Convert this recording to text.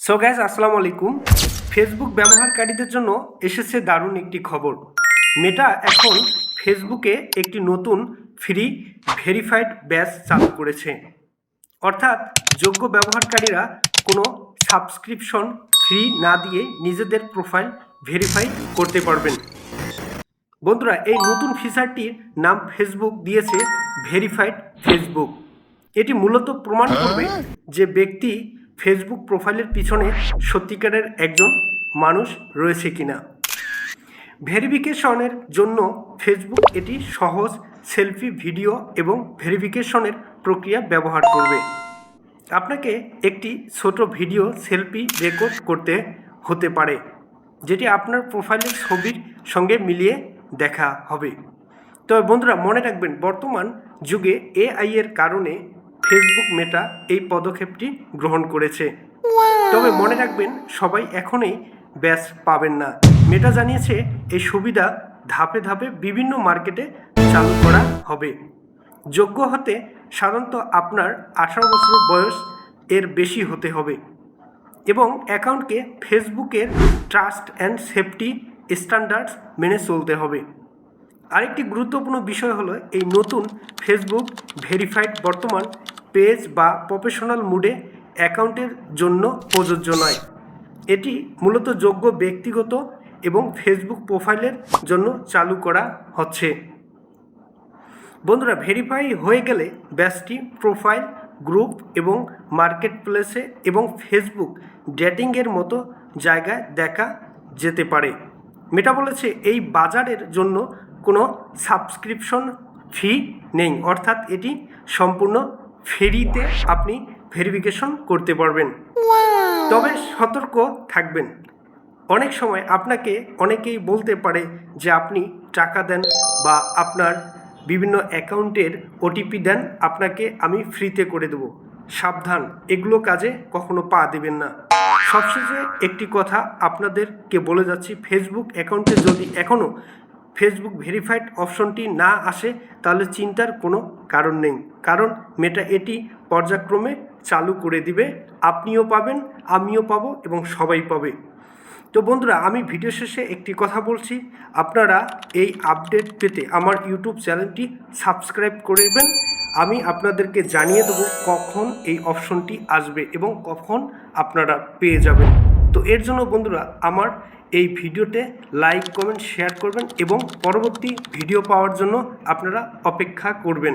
So guys, আসসালামু আলাইকুম। Facebook ব্যবহারকারীদের জন্য এসেছে দারুণ একটি খবর। মেটা এখন ফেসবুকে একটি নতুন ফ্রি ভেরিফাইড ব্যাচ চালু করেছে। অর্থাৎ যোগ্য ব্যবহারকারীরা কোনো সাবস্ক্রিপশন ফি না দিয়ে নিজেদের প্রোফাইল ভেরিফাই করতে পারবেন। বন্ধুরা, এই নতুন ফিচারটির নাম ফেসবুক দিয়েছে ভেরিফাইড ফেসবুক। এটি মূলত প্রমাণ করবে যে ব্যক্তি ফেসবুক প্রোফাইলের পিছনে সত্যিকারের একজন মানুষ রয়েছে কিনা। ভেরিফিকেশনের জন্য ফেসবুক এটি সহজ সেলফি ভিডিও এবং ভেরিফিকেশনের প্রক্রিয়া ব্যবহার করবে। আপনাকে একটি ছোট ভিডিও সেলফি রেকর্ড করতে হতে পারে, যেটি আপনার প্রোফাইলের ছবির সঙ্গে মিলিয়ে দেখা হবে। তবে বন্ধুরা, মনে রাখবেন, বর্তমান যুগে এআই এর কারণে ফেসবুক মেটা এই পদক্ষেপটি গ্রহণ করেছে। তবে মনে রাখবেন, সবাই এখনই ব্যাচ পাবেন না। মেটা জানিয়েছে এই সুবিধা ধাপে ধাপে বিভিন্ন মার্কেটে চালু করা হবে। যোগ্য হতে সাধারণত আপনার 18 বছর বয়স এর বেশি হতে হবে এবং অ্যাকাউন্টকে ফেসবুকের ট্রাস্ট অ্যান্ড সেফটি স্ট্যান্ডার্ডস মেনে চলতে হবে। আরেকটি গুরুত্বপূর্ণ বিষয় হলো, এই নতুন ফেসবুক ভেরিফাইড বর্তমান পেজ বা প্রফেশনাল মুডে অ্যাকাউন্টের জন্য প্রযোজ্য নয়। এটি মূলত যোগ্য ব্যক্তিগত এবং ফেসবুক প্রোফাইলের জন্য চালু করা হচ্ছে। বন্ধুরা, ভেরিফাই হয়ে গেলে ব্যাচটি প্রোফাইল, গ্রুপ এবং মার্কেট প্লেসে এবং ফেসবুক ডেটিংয়ের মতো জায়গায় দেখা যেতে পারে। মেটা বলেছে এই বাজারের জন্য কোনো সাবস্ক্রিপশন ফি নেই, অর্থাৎ এটি সম্পূর্ণ ফ্রিতে আপনি ভেরিফিকেশন করতে পারবেন। তবে সতর্ক থাকবেন। অনেক সময় আপনাকে অনেকেই বলতে পারে যে আপনি টাকা দেন বা আপনার বিভিন্ন অ্যাকাউন্টের ওটিপি দেন, আপনাকে আমি ফ্রিতে করে দেব। সাবধান, এগুলো কাজে কখনো পা দেবেন না। সবশেষে একটি কথা আপনাদেরকে বলে যাচ্ছি, ফেসবুক অ্যাকাউন্টে যদি এখনও ফেসবুক ভেরিফাইড অপশনটি না আসে তাহলে চিন্তার কোনো কারণ নেই, কারণ মেটা এটি পর্যায়ক্রমে চালু করে দিবে। আপনিও পাবেন, আমিও পাবো এবং সবাই পাবে। তো বন্ধুরা, আমি ভিডিও শেষে একটি কথা বলছি, আপনারা এই আপডেট পেতে আমার ইউটিউব চ্যানেলটি সাবস্ক্রাইব করবেন। আমি আপনাদেরকে জানিয়ে দেবো কখন এই অপশনটি আসবে এবং কখন আপনারা পেয়ে যাবেন। তো এর জন্য বন্ধুরা, আমার এই ভিডিওতে লাইক, কমেন্ট, শেয়ার করবেন এবং পরবর্তী ভিডিও পাওয়ার জন্য আপনারা অপেক্ষা করবেন।